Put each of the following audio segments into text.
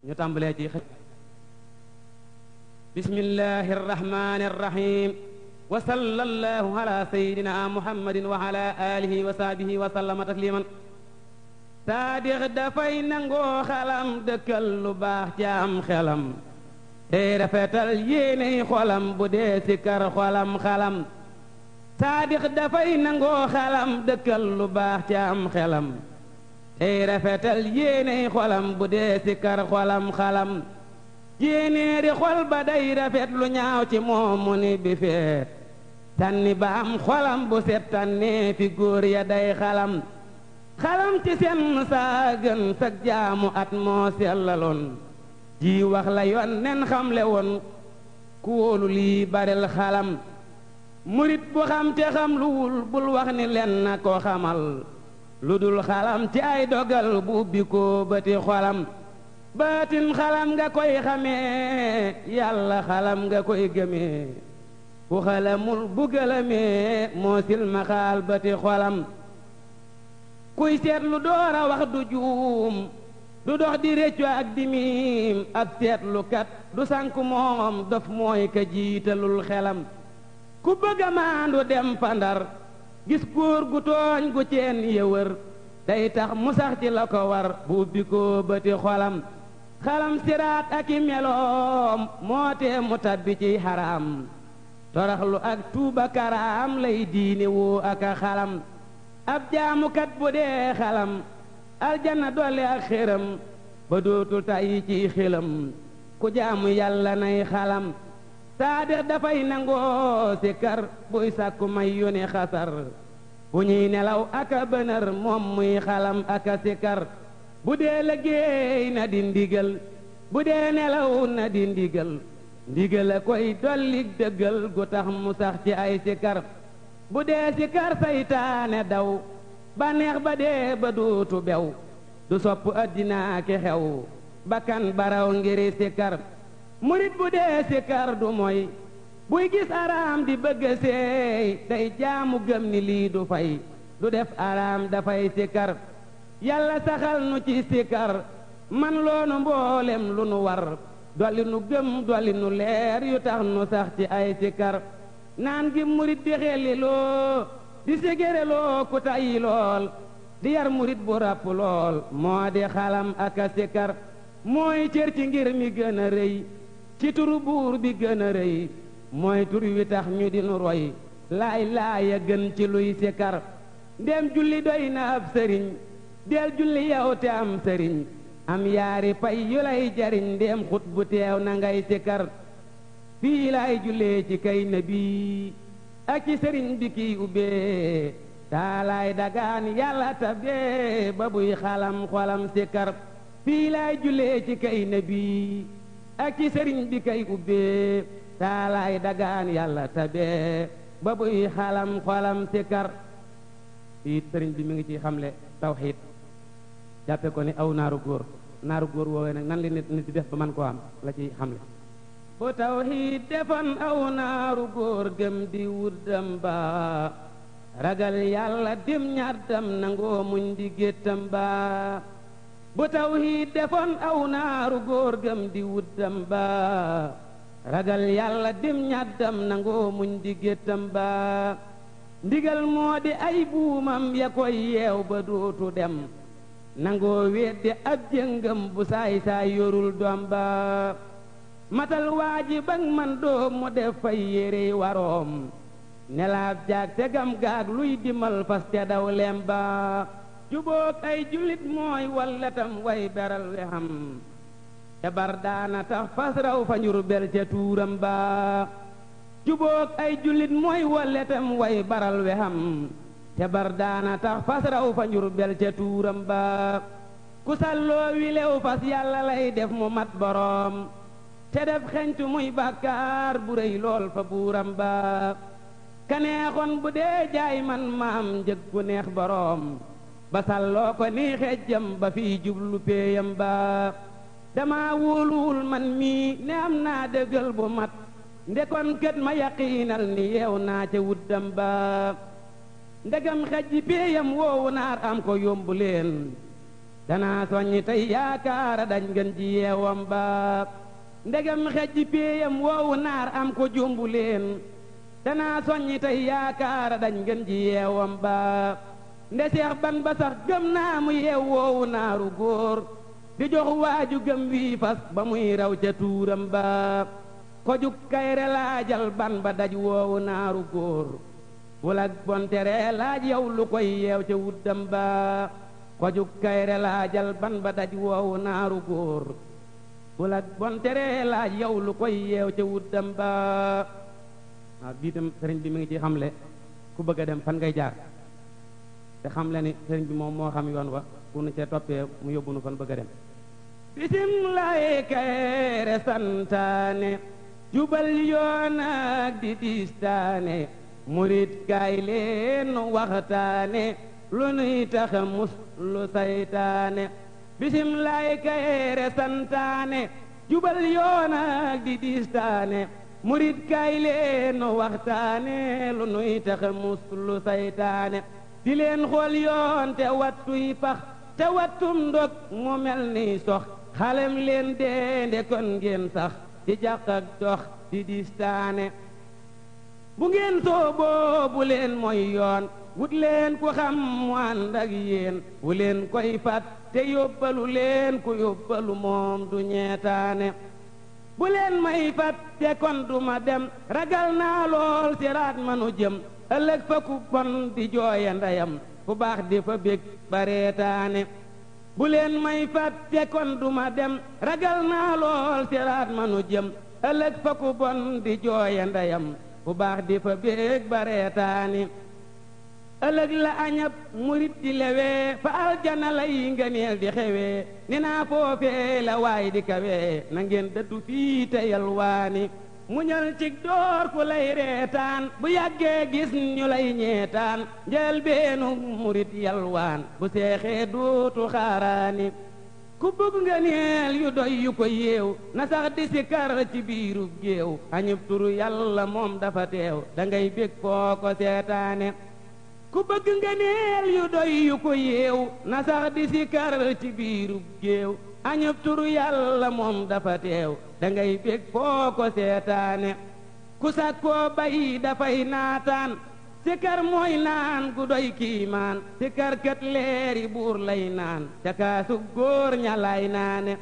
ñu tàmbalee ci bismillahi arrahmani arrahim wa sallallahu ala sayidina muhammadin wa ala alihi wa sahbihi wa sallama tasliman saadix dafay nangoo xalam dëkkal lu baax ci am xelam tey rafetal yéeney xolam bu dee sikar xolam xalam saadix dafay nangoo xalam dëkkal lu baax ci am xelam tey rafetal yéeney xolam bu dee sikar xolam xalam jéenéeri xol ba day rafet lu ñaaw ci moom mu ni bi feet tànni ba am xolam bu set tànnee fi góor ya day xalam xalam ci senn saa gën sag jaamu at moo sellaloon ji wax la yoon nen xamle woon ku wóolu lii baril xalam murit bu xam te xam luwul bul wax ni len na ko xamal lu dul xalam ci ay dogal bu ubbi ko bëti xolam baatin xalam nga koy xamee yàlla xalam nga koy gëmee ku xalamul bu gëlëmee moo silmaxaal bëti xolam kuy seetlu door a wax du juum du dox di réccu ak di miim ab seetlukat du sànk moom dof mooy ka jiitalul xelam ku bëgg a maandu dem Ndar gis góor gu tooñ gu ceen yëwër day tax mu sax ci la ko war bu ubbi ko bëti xolam xalam siraat ak i meloom moo tee mu tabbi ci xaraam toraxlu ak tuuba karaam lay diine woo ak a xalam ab jaamukat bu dee xalam aljanna dolli ak xéram ba dootul tàyyi ci xelam ku jaamu yàlla nay xalam saadix dafay nangoo sikar buy sàkku may yónni xasar bu ñuy nelaw aka bënër moom muy xalam aka sikar bu dee liggéey na di ndigal bu dee nelaw na di ndigal ndigal a koy dollik dëggal gu tax mu sax ci ay sikar bu dee sikar saytaane daw ba neex ba dee ba dootu bew du sopp addinaa ki xew bakkan baraw ngiri sikar murit bu dee sikar du moy buy gis araam di bëgg seey day jaamu gëm ni lii du fay du def araam dafay sikar yàlla saxal nu ci sikar man loonu mboolem lu nu war dolli nu gëm dolli nu leer yu tax nu sax ci ay sikar naan gi murit di xelli loo di ségére loo ku tayyi lool di yar murit bu ràpp lool moo di xalam ak a sikar mooy cër ci ngir mi gën a rëy ci turu buur bi gën a rëy mooy tur wi tax ñu di nu roy laay laaya gën ci luy sikar ndem julli doy na ab sëriñ del julli yow te am sëriñ am yaari pay yu lay jariñ ndem xut bu teew na ngay sikar fii laay jullee ci kay nabi ak ci sëriñ bi kiy ubbee taalaay dagaan yàlla tabee ba buy xalam xolam sikar fii laay jullee ci kay nabi ak ci sëriñ bi kay ubbee taalaay dagaan yàlla tabee ba buy xalam xolam sikar fii sëriñ bi mi ngi ci xamle tawxiid jàppe ko ni aw naaru góor woowee nag nan li nit di def ba man koo am la ci xamle bu tawxiid defoon aw naaru góor gëm di wuddam ba ragal yàlla dim ñaddam nangoo muñ di géttam ba bu tawxiid defoon aw naaru góor gëm di wuddam ba ragal yàlla dim ñaddam nangoo muñ di géttam ba ndigal moo di ay buumam ya koy yeew ba dootu dem nangoo weddi ab jëngam bu saay saay yorul doom ba matal waajibak man doom mu def fay yérey waroom nelaab jaag tegam gaag luy dimal fas te daw lem ba jubook ay jullit mooy wallatam way beral we xam te bar daana tax fas raw fa Njurbel ca tuuram ba jubook ay jullit mooy wallatam way baral we xam te bar daana tax fas raw fa Njurbel ca tuuram ba ku salloo wi lew fas yàlla lay def mu mat boroom te def xeñtu muy bàkkaar bu rëy lool fa buuram ba kaneexoon bu dee jaay man maam njëg gu neex boroom ba salloo ko ni xejjam ba fii jublu péeyam ba dama wóoluwul man mii ne am naa dëggal bu mat ndekon kët ma yaqiinal ni yeew naa ca wuddam ba ndegam xejji péeyam woowu naar am ko yombu leen danaa soññi tey yaakaara dañ gën ji yeewam ba ndegam xejji péeyam woowu naar am ko jumbu leen danaa soññi tey yaakaara dañ gën ji yeewam ba nde seex ban ba sax gëm naa mu yeew woowu naaru góor di jox waaju gëm wii fas ba muy raw ca tuuram ba ko juk kayre laajal ban ba daj woowu naaru góor bulak bontere laaj yow lu koy yeew ca wuddam ba ko juk kayre laajal ban ba daj woowu naaru góor bulak bontere laaj yow lu koy yeew ca wuddam ba waaw bii tam sëriñ bi mi ngi ci xamle ku bëgg a dem fan ngay jaar te xamle ni sëriñ bi moom moo xam yoon wa bu nu cee toppee mu yóbbu nu fan bëgg a dem bisimilaay kayre santaane jubal yoon ak di distaane murit kaay leen waxtaane lu nuy tax mus lu saytaane bisimilaay kayre santaane jubal yoon ak di distaane murit kaay leen waxtaane lu nuy tax mus lu saytaane di leen xool yoon te wattuy pax te wattum ndog mu mel ni sox xalem leen deende kon ngeen sax di jàq ak dox di distaane bu ngeen sooboo bu leen mooy yoon wut leen ku xam mu ànd ak yéen bu leen koy fat te yóbbalu leen ku yóbbalu moom du ñeetaane bu leen may fat te kon du ma dem ragal naa lool siraat manu jëm ëllëg fa ku bon di jooye ndeyam fu baax di fa bég bareetaane bu leen may fat te kon du ma dem ragal naa lool siraat manu jëm ëllëg fa ku bon di jooye ndeyam fu baax di fa bég bareetaane ëllëg la añab murit di lewee fa aljana lay ngëneel di xewee ni naa foofee la waay di kawee na ngeen dëddu fii te yalwaani muñal cig door ku lay reetaan bu yàggee gis ñu lay ñeetaan njël beenu murit yalwaan bu seexee duutu xaaraani ku bëgg ngëneel yu doy yu ko yeew na sax di sikar ci biirub géew añub turu yàlla moom dafa teew da ngay bég foo ko seetaane ku bëgg ngëneel yu doy yu ko yeew na sax di sikar ci biirub géew añub turu yàlla moom dafa teew da ngay bég foo ko seetaane ku sakkoo bay dafay naataan sikar mooy naan gu doy kiimaan sikar kat leeri buur lay naan ca kaasu góor ña lay naane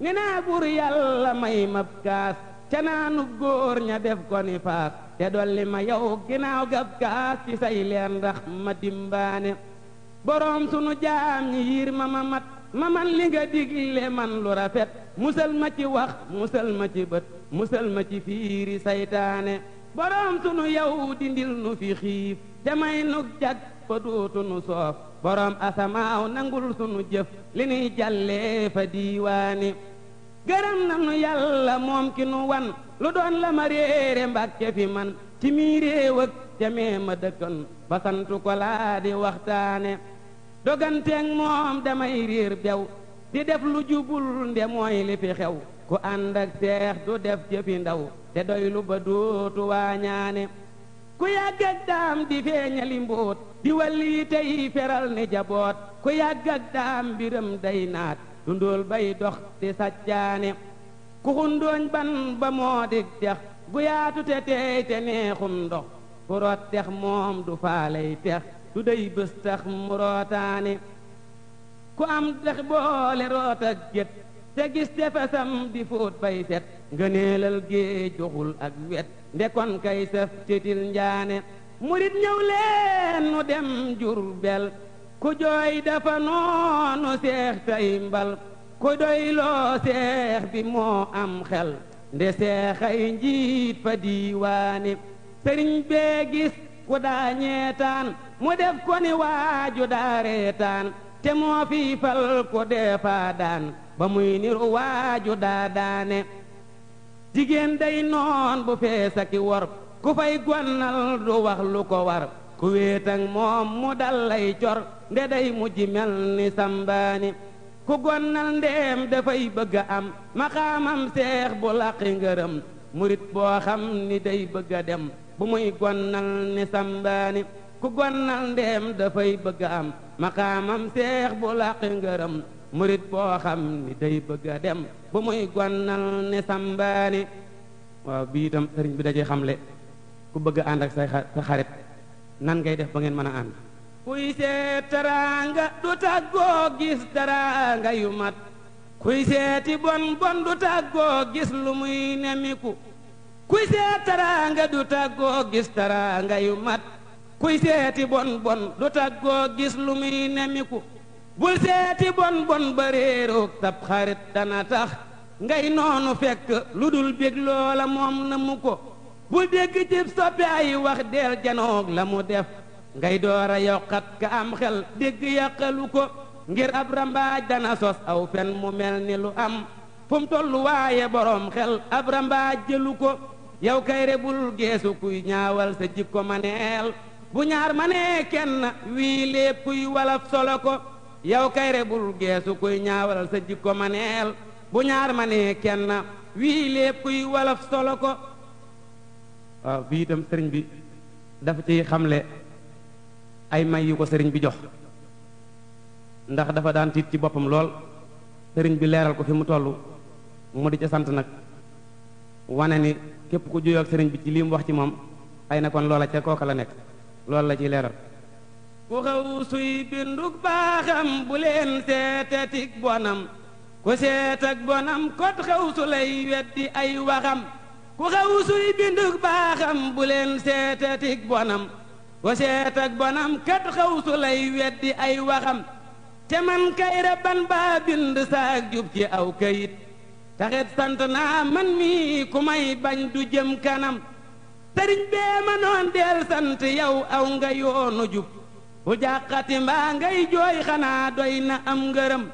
ni naa buur yàlla may mab kaas ca naanu góor ña def ko ni faas te dolli ma yow ginaaw gab kaas ci say leer ndax ma dimbaane boroom sunu jaam ñi yiir ma mat ma man li nga digle man lu rafet musal ma ci wax musal ma ci bët musal ma ci fiiri saytaane boroom sunu yow dindil nu fi xiif te may nu jag fa dootu nu soof boroom asamaaw nangul sunu jëf li nuy jàllee fa diiwaani gërëm nanu yàlla moom ki nu wan lu doon la ma réere mbàkke fi man ci mii réew ak jamee ma dëkkan ba santu ko laa di waxtaane doganteeg moom damay réer bew di def lu jubul nde mooy li fi xew ku ànd ak seex du def jëfi ndaw te doylu ba dootu waañaane ku yàgg ak daam di feeñali mbóot di walli tey feral ni jaboot ku yàgg ak daam mbiram day naat dundóol bay dox di sajjaane ku xundooñ ban ba moo dig dex gu yaatu te teey te neexum ndox ku root tex moom du faaley tex du dey bés tax mu rootaane ku am dex boole root ak gét te gis tefesam di fóot bay set ngëneelal géej joxul ak wet ndekon kay saf titil njaane murit ñëw leen nu dem Jurbel ku jooy dafa noonu seex tay mbal ku doyloo seex bi moo am xel nde seexay njiit fa diiwaane sëriñ bee gis ku daa ñeetaan mu def ko ni waaju daa reetaan te moo fi fal ko deefaa daan ba muy niru waaju daa daane jigéen day noon bu feesa ki wor ku fay gonnal du wax lu ko war ku wéetang moom mu dal lay cor nde day mujj mel ni sambaani ku gonnal ndeem dafay bëgga am maqaamam seex bu laqi ngërëm murit boo xam ni day bëgga dem bu muy gonnal ni sambaani ku gonnal ndeem dafay bëgga am maqaamam seex bu laqi ngërëm murit boo xam ni day bëgg a dem bu muy gonnal ne sambaani waaw bii itam sëriñ bi dajee xamle ku bëgg ànd ak sa xarit nan ngay def ba ngeen mën a ànd kuy seet teraanga du tàggoo gis teraanga yu mat kuy seeti bon bon du tàggoo gis lu muy nemiku kuy seet teraanga du tàggoo gis teraanga yu mat kuy seeti bon bon du tàggoo gis lu muy nemiku bul seeti bon bon ba réeroog tab xarit dana tax ngay noonu fekk lu dul bég loola moom na mu ko bul dégg cib soppi ay wax deel janoog la mu def ngay doora yokkat ka am xel dégg yàqalu ko ngir ab rambaaj dana sos aw fen mu mel ni lu am fu mu tollu waaye boroom xel ab rambaaj jëlu ko yow kay rebul geesu kuy ñaawal sa jikko maneel bu ñaar manee kenn wii lépp kuy walaf solo ko yow kay rebul geesu kuy ñaawal sa jikko maneel bu ñaar manee kenn wii lépp kuy walaf solo ko waaw bii itam sëriñ bi dafa ci xamle ay may yu ko sëriñ bi jox ndax dafa daan tiit ci boppam lool sëriñ bi leeral ko fi mu toll mu di ca sant nag wane ni képp ku juyoo ak sëriñ bi ci lii mu wax ci moom ay na kon loola ca kooka la nekk loolu la ciy leeral ku xaw suy bindug baaxam bu leen seetatik bonam ku seet ak bonam kot xaw su lay weddi ay waxam ku xaw suy bindug baaxam bu leen seetatik bonam ku seet ak bonam kat xaw su lay weddi ay waxam te man kay rabban baa bind saak jub ci aw kayit taxit sant naa man mii ku may bañ du jëm kanam sëriñ bee ma noon deel sant yow aw nga yoonu jub bu jàqati mbaa ngay jooy xanaa doy na am ngërëm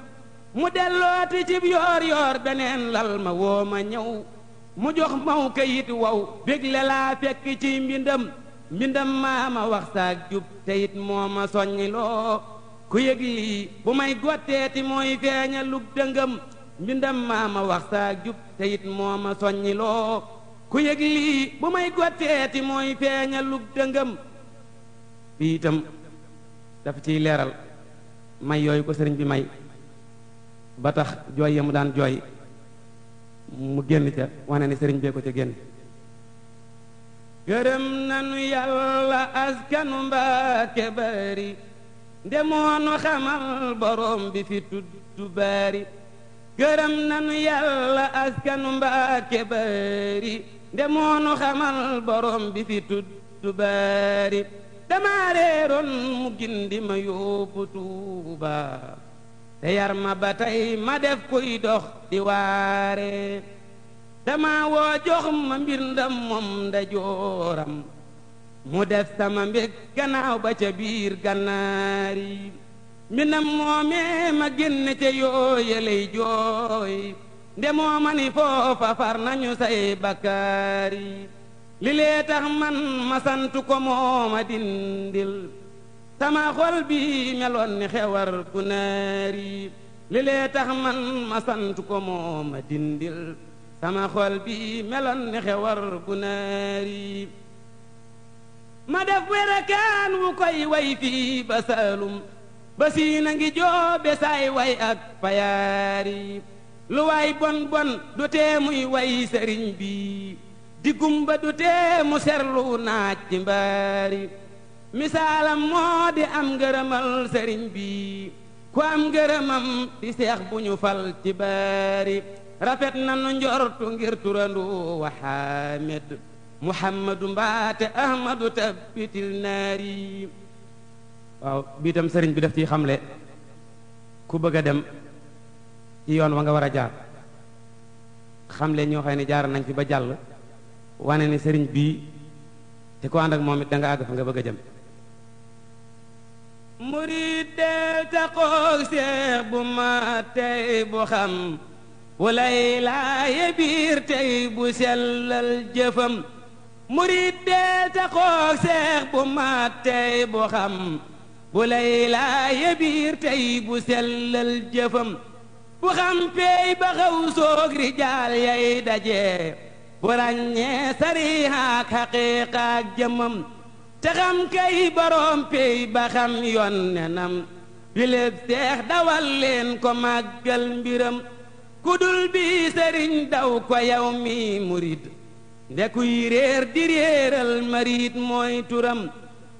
mu dellooti cib yoor yoor beneen lal ma woo ma ñëw mu jox maw kayit wow bégle laa fekk ci mbindam maa ma wax saak jub te it moo ma soññiloo ku yëg lii bu may gotteeti mooy feeña lug dëngëm mbindam maa ma wax saak jub te it moo ma soññiloo ku yëg lii bu may gotteeti mooy feeña lug dëngëm fii itam dafa ciy leeral may yooyu ko sëriñ bi may ba tax jooy ya mu daan jooy mu génn ca wane ni sëriñ bee ko ca génn gërëm nanu yàlla askanu Mbàkke bari ndemoonu xamal borom bi fi tuddu bari gërëm nanu yàlla askanu Mbàkke bari ndemoonu xamal borom bi fi tuddu bari dama réeroon mu gindi ma yóbbu Tuuba te yar ma ba tey ma def kuy dox di waare dama woo jox ma mbir ndam moom nda jooram mu def sama mbég gannaaw ba ca biir gannaari mbindam moomee ma génn ca yooyaley jooy nde mooma ni foofa far nañu say bakkaari li lee tax man ma sant ko mooma dindil sama xol bi meloon ni xewar ku naari li lee tax man ma sant ko mooma dindil sama xol bi meloon ni xewar ku naari ma def werakaan wu koy way fii ba Saalum ba siina ngi joobe saay way ak payaari lu waay bon bon du tee muy way sëriñ bi diggumba du tee mu serlu naaj ci mbaari misaalam moo di am ngërëmal sëriñ bi ku am ngërëmam di seex bu ñu fal ci baari rafet na nu njortu ngir turandu wa Xaamed Muhammadu mbaate Ahmadu tabbitil naari waaw bii tam sëriñ bi daf ciy xamle ku bëgg a dem ci yoon wa nga war a jaar xamle ñoo xëy ne jaar nañ fi ba jàll wane ni sëriñ bii te ko ànd ak moom it da nga àgg fa nga bëgg a jëm murid del taqoog seex bu ma tey bu xam walay laaye biir tey bu sellal jëfam murid del taqoog seex bu ma tey bu xam bu lay laaye biir tey bu sellal jëfam bu xam peey ba xaw soog rijaal yay daje bu ràññee sarihaak xaqiiqaak jëmam te xam kay borom peey ba xam yoon nenam biléb seex dawal leen ko màggal mbiram kudul bi sëriñ daw ko yow mi murid ndekuy réer di réeral marit mooy turam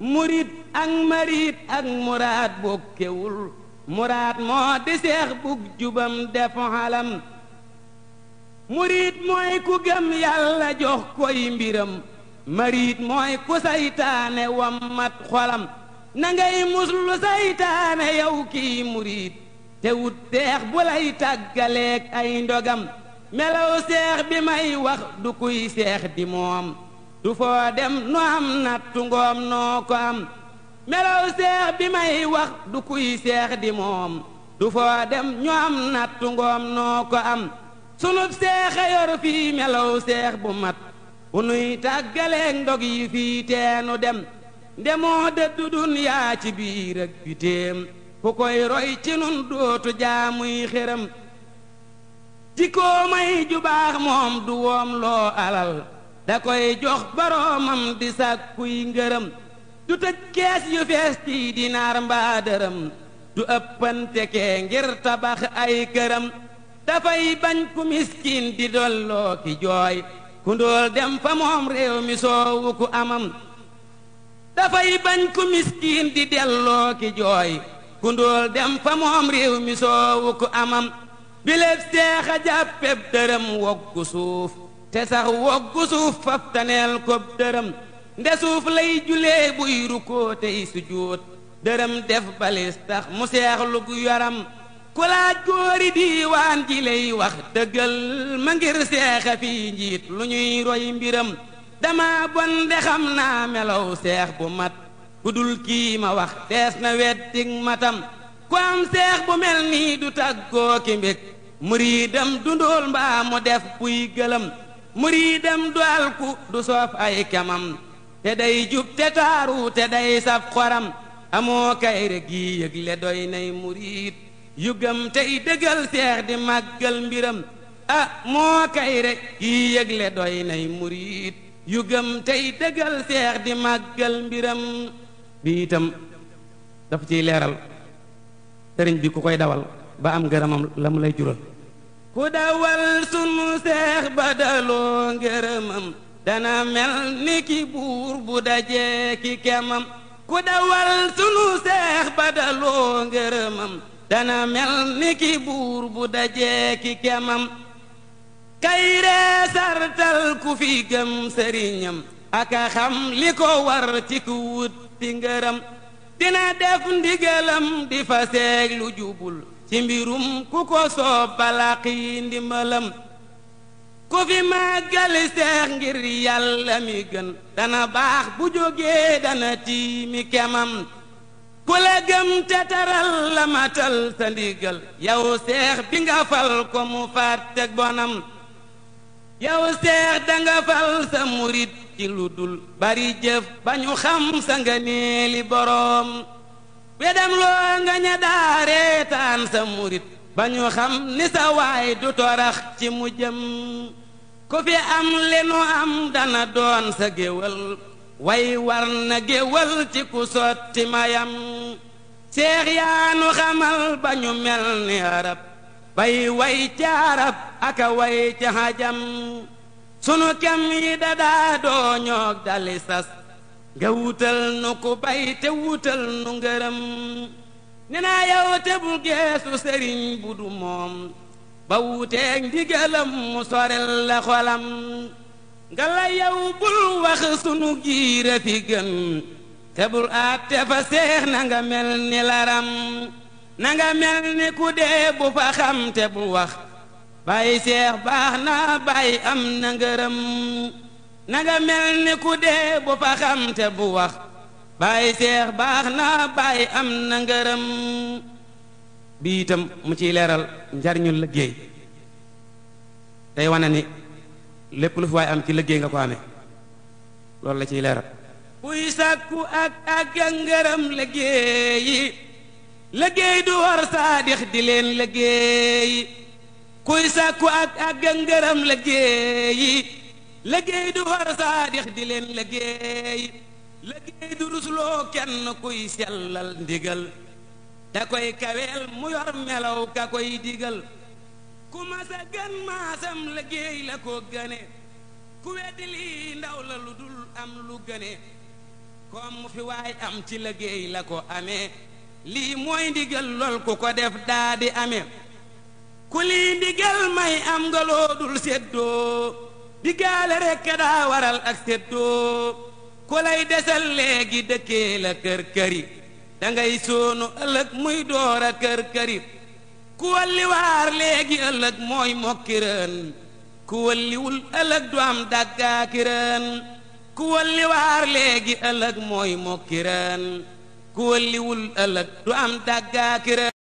murid ak marit ak muraad bokkewul muraad moo di seex bug jubam def xalam murid mooy ku gëm yàlla jox koy mbiram marit mooy ku saytaane wammat xolam na ngay muslu saytaane yow kii murid te wut seex bu lay tàggaleek ay ndogam melaw seex bi may wax du kuy seex di moom du foo dem nu am nattu ngoom noo ko am melaw seex bi may wax du kuy seex di moom du foo dem ñu am nattu ngoom noo ko am sunub seexa yor fii melaw seex bu mat bu nuy tàggaleek ndog yi fii teenu dem ndemoo dëddu dunyaa ci biir ak bitéem ku koy roy ci nun dootu jaamuy xéram jikkoo may ju baax moom du woom loo alal da koy jox boroomam di sàkkuy ngërëm du tëj kees yu fees ci dinaar mbaa dërëm du ëppante kee ngir tabax ay këram dafay bañ ku miskin di dolloo ki jooy ku ndóol dem fa moom réew mi soowu ku amam dafay bañ ku miskin di delloo ki jooy ku ndóol dem fa moom réew mi soowu ku amam biléb seex a jàppeb dërëm woggu suuf te sax woggu suuf faf taneel kob dërëm nde suuf lay julee buy rukkoo tey sujjóot dërëm def balis tax mu seexlu gu yaram ku laaj góori diiwaan ji lay wax dëggal ma ngir seexa fii njiit lu ñuy roy mbiram dama bon de xam naa melaw seex bu mat ku dul kii ma wax tees na weddig matam ku am seex bu mel nii du tàggoo ki mbég muriidam du ndóol mbaa mu def buy gëlëm muriidam du alku du soof ay kemam te day jub te taaru te day saf xoram amoo kayre gi yëgle doy nay muriid yu gëm tey dëggal seex di màggal mbiram ah moo kayre gi yëgle doy nay muriid yu gëm tey dëggal seex di màggal mbiram bi itam dafa ciy leeral sëriñ bi ku koy dawal ba am ngërëmam la mu lay jural ku dawal sunu seex ba daloo ngërëmam dana mel ni ki buur bu dajee ki kemam ku dawal sunu seex ba daloo ngërëmam dana mel ni ki buur bu dajee ki kemam kayree sartal ku fi gëm sëriñam aka xam li ko war ci ku wut ci ngërëm dina def ndigalam di fa seeg lu jubul ci mbirum ku ko soob balaqi ndimbalam ku fi màggali seex ngir yàlla mi gën dana baax bu jógee dana tiimi kemam ku la gëm te taral la matal sa ndigal yow seex bi nga fal ko mu fàttek bonam yow seex danga fal sa murit ci lu dul bari jëf ba ñu xam sa nga neeli boroom wedam loo nga ña daareetaan sa murit ba ñu xam ni sa waay du torax ci mu jëm ku fi am li nu am dana doon sa géwal way war na géwal ci ku sotti mayam seex yaanu xamal ba ñu mel ni arab bay way ca arab aka way ca hajam sunu kem yi dadaa doo ñoog dali sas nga wutal nu ku bay te wutal nu ngërëm ne naa yow te bul geesu sëriñ bu du moom ba wuteeg ndigalam mu sorel la xolam nga la yow bul wax sunu giira fi gën te bul àtte fa seex na nga mel ni laram na nga mel ni ku dee bu fa xam te bul wax bàyyi seex baax na bàyyi am na ngërëm na nga mel ni ku dee bu fa xam te bu wax bàyyi seex baax na bàyyi am na ngërëm bi itam mu ciy leeral njariñu liggéey tey wane ni lépp lu fi waay am ci liggéey nga ko amee loolu la ciy leeral kuy sàkku ak ngërëm liggéeyi liggéey du war saadix di leen liggéeyi kuy sàkku ak ngërëm liggéeyi liggéey du war saadix di leen liggéeyi liggéey du rusloo kenn kuy sellal ndigal da koy kaweel mu yor melaw ka koy digal ku masa gën maasam liggéey la ko gëne ku weddi lii ndaw la lu dul am lu gëne koom mu fi waay am ci liggéey la ko amee lii mooy ndigal lool ku ko def daa di amee ku lii ndigal may am nga loo dul séddoo diggaale rekk daa waral ak séddoo ku lay desal léegi dëkkee la kër këri dangay soonu ëllëg muy door a kër këri ku walli waar léegi ëllëg mooy mokkirën ku walliwul ëllëg du am daggaakirën ku walli waar léegi ëllëg mooy mokkirën ku walliwul ëllëg du am daggaakirën